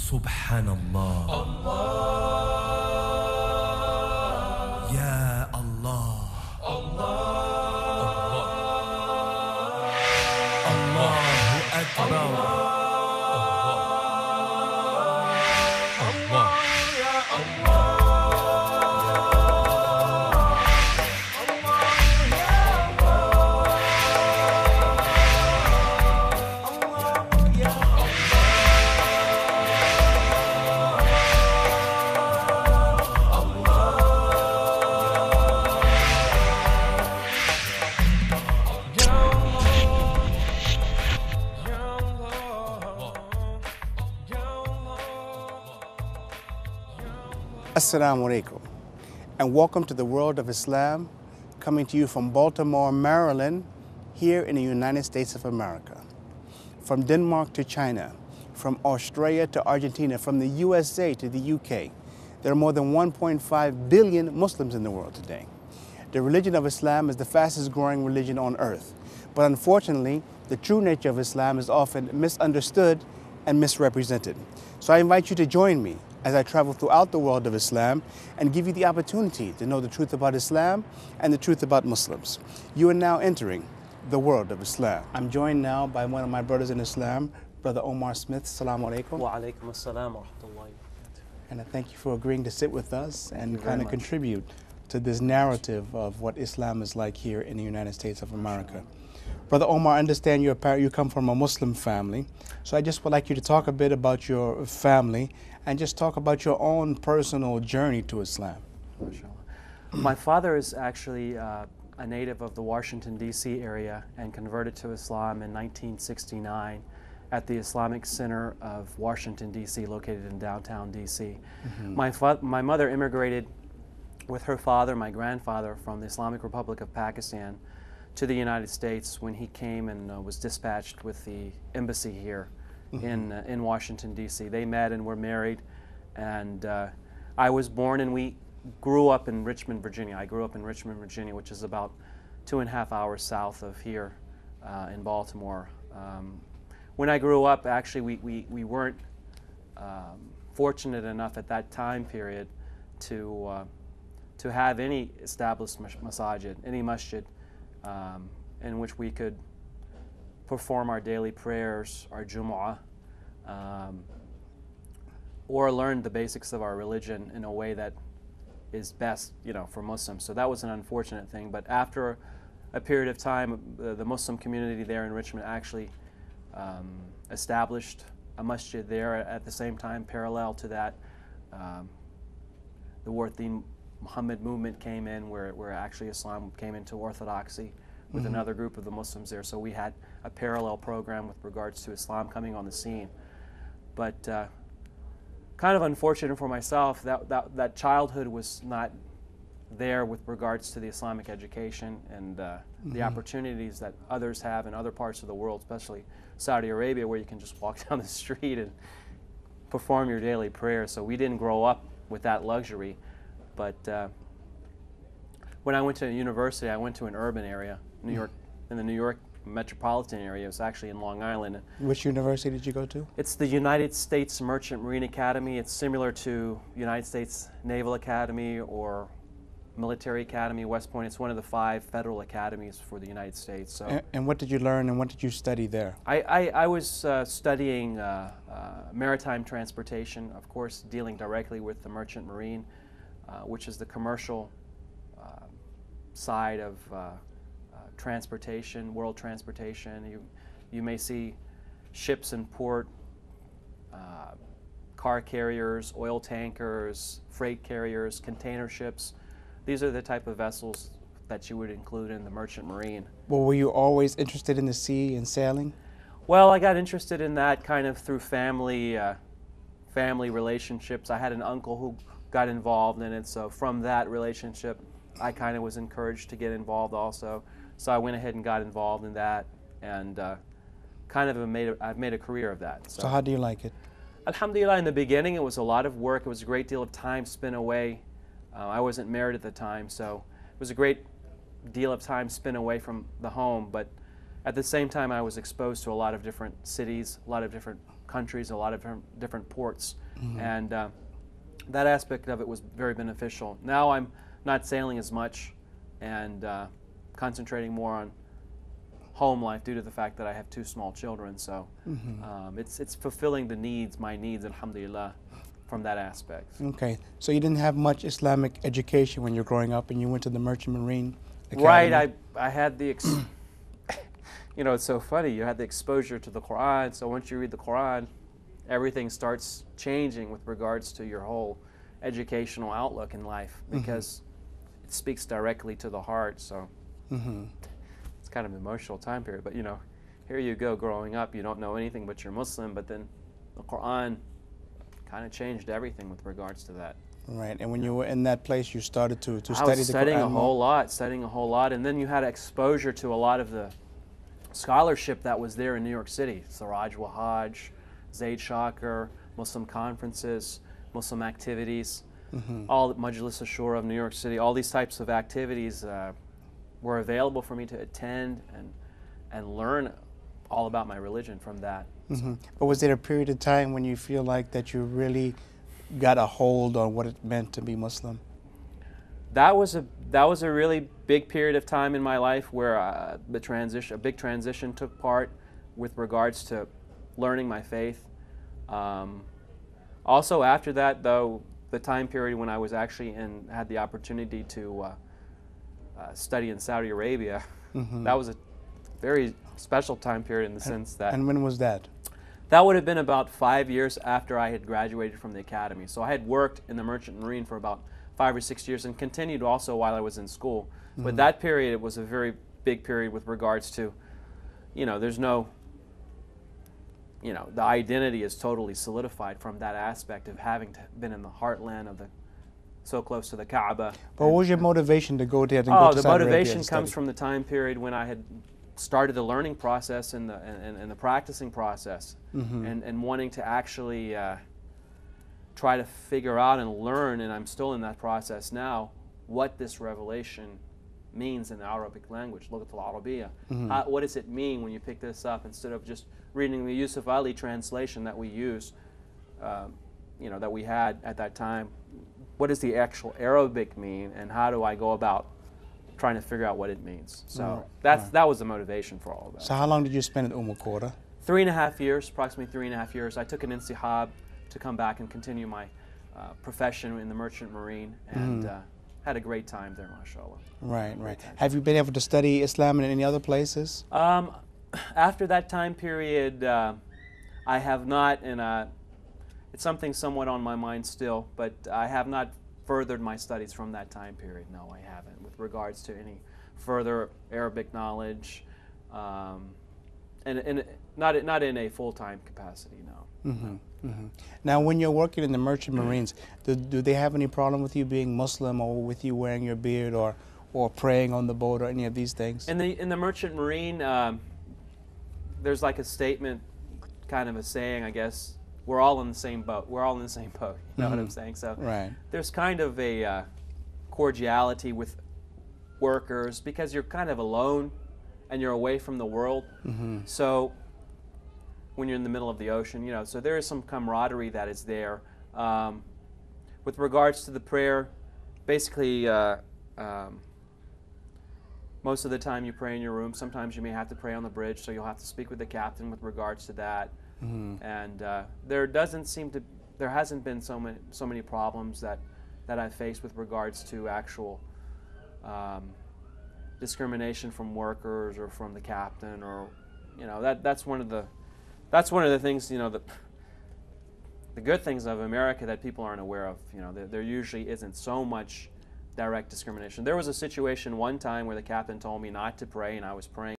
Subhanallah. Allah. Ya Allah. Allah. Allahu Akbar. Assalamu alaikum, and welcome to the World of Islam, coming to you from Baltimore, Maryland, here in the United States of America. From Denmark to China, from Australia to Argentina, from the USA to the UK, there are more than 1.5 billion Muslims in the world today. The religion of Islam is the fastest growing religion on earth, but unfortunately, the true nature of Islam is often misunderstood and misrepresented. So I invite you to join me as I travel throughout the world of Islam and give you the opportunity to know the truth about Islam and the truth about Muslims. You are now entering the world of Islam. I'm joined now by one of my brothers in Islam, Brother Omar Smith. Assalamu alaikum. Wa alaikum assalam wa rahmatullahi. And I thank you for agreeing to sit with us and kind of contribute to this narrative of what Islam is like here in the United States of America. Brother Omar, I understand you come from a Muslim family, so I just would like you to talk a bit about your family and just talk about your own personal journey to Islam. My father is actually a native of the Washington, D.C. area and converted to Islam in 1969 at the Islamic Center of Washington, D.C., located in downtown D.C. My mother immigrated with her father, my grandfather, from the Islamic Republic of Pakistan to the United States when he came and was dispatched with the embassy here in Washington, D.C. They met and were married, and I was born and we grew up in Richmond, Virginia. I grew up in Richmond, Virginia, which is about 2.5 hours south of here in Baltimore. When I grew up, actually, we weren't fortunate enough at that time period to have any established masajid, any masjid, in which we could perform our daily prayers, our Jumu'ah, or learn the basics of our religion in a way that is best, for Muslims. So that was an unfortunate thing. But after a period of time, the Muslim community there in Richmond actually established a masjid there. At the same time, parallel to that, the Warthin Muhammad movement came in, where actually Islam came into orthodoxy with another group of the Muslims there. So we had a parallel program with regards to Islam coming on the scene. But kind of unfortunate for myself that childhood was not there with regards to the Islamic education and the opportunities that others have in other parts of the world, especially Saudi Arabia, where you can just walk down the street and perform your daily prayer. So we didn't grow up with that luxury. But when I went to university, I went to an urban area, New York, in the New York metropolitan area. It was actually in Long Island. Which university did you go to? It's the United States Merchant Marine Academy. It's similar to United States Naval Academy or Military Academy, West Point. It's one of the 5 federal academies for the United States. So, and what did you learn and what did you study there? I was studying maritime transportation, of course, dealing directly with the Merchant Marine, which is the commercial side of transportation, world transportation. You may see ships in port, car carriers, oil tankers, freight carriers, container ships. These are the type of vessels that you would include in the Merchant Marine. Well, were you always interested in the sea and sailing? Well, I got interested in that kind of through family relationships. I had an uncle who got involved in it, so from that relationship, I kind of was encouraged to get involved also. So I went ahead and got involved in that, and kind of I've made a career of that. So how do you like it? Alhamdulillah, in the beginning it was a lot of work. It was a great deal of time spent away. I wasn't married at the time, so it was a great deal of time spent away from the home, but at the same time I was exposed to a lot of different cities, a lot of different countries, a lot of different ports, and that aspect of it was very beneficial. Now I'm not sailing as much and concentrating more on home life due to the fact that I have two small children. So it's fulfilling my needs, alhamdulillah, from that aspect. Okay, so you didn't have much Islamic education when you were growing up, and you went to the Merchant Marine Academy. Right, I had the, you know, it's so funny, you had the exposure to the Quran, so once you read the Quran, everything starts changing with regards to your whole educational outlook in life, because it speaks directly to the heart, so it's kind of an emotional time period. But you know, here you go growing up, you don't know anything but you're Muslim, but then the Quran kind of changed everything with regards to that. Right, and when you were in that place, you started to study the Quran. I was studying a whole lot, and then you had exposure to a lot of the scholarship that was there in New York City. Siraj Wahaj, Zaid Shaker, Muslim conferences, Muslim activities, all the Majlis Ashura of New York City, all these types of activities were available for me to attend and learn all about my religion from that. But was there a period of time when you feel like that you really got a hold on what it meant to be Muslim? That was a really big period of time in my life where a big transition took part with regards to learning my faith. Also after that, though, the time period when I was actually had the opportunity to study in Saudi Arabia, that was a very special time period in the sense that... And when was that? That would have been about 5 years after I had graduated from the academy. So I had worked in the Merchant Marine for about 5 or 6 years and continued also while I was in school. But that period, it was a very big period with regards to, you know, there's no, you know, the identity is totally solidified from that aspect of having been in the heartland of so close to the Kaaba. But what was your motivation to go there and go to Saudi Arabia? The motivation comes from the time period when I had started the learning process and the practicing process, and wanting to actually try to figure out and learn, and I'm still in that process now, what this revelation means in the Arabic language, Lughat al-Arabiya. What does it mean when you pick this up instead of just reading the Yusuf Ali translation that we use, you know, that we had at that time? What does the actual Arabic mean, and how do I go about trying to figure out what it means? So that was the motivation for all of that. So how long did you spend at Qura? 3.5 years, approximately 3.5 years. I took an insihab to come back and continue my profession in the Merchant Marine, and had a great time there, mashallah. Right, right. Have you been able to study Islam in any other places? After that time period, I have not, and it's something somewhat on my mind still, but I have not furthered my studies from that time period. No, I haven't, with regards to any further Arabic knowledge, and not in a full-time capacity, no. Now, when you're working in the Merchant Marines, do they have any problem with you being Muslim, or with you wearing your beard, or praying on the boat, or any of these things? In the Merchant Marine, there's like a statement, kind of a saying, I guess. We're all in the same boat. We're all in the same boat. You know what I'm saying? So there's kind of a cordiality with workers, because you're kind of alone and you're away from the world. So when you're in the middle of the ocean, you know, so there is some camaraderie that is there. With regards to the prayer, basically, most of the time you pray in your room. Sometimes you may have to pray on the bridge, so you'll have to speak with the captain with regards to that. And there hasn't been so many problems that I've faced with regards to actual discrimination from workers or from the captain, or, you know, that's one of the things, you know, the good things of America that people aren't aware of. You know, there usually isn't so much direct discrimination. There was a situation one time where the captain told me not to pray, and I was praying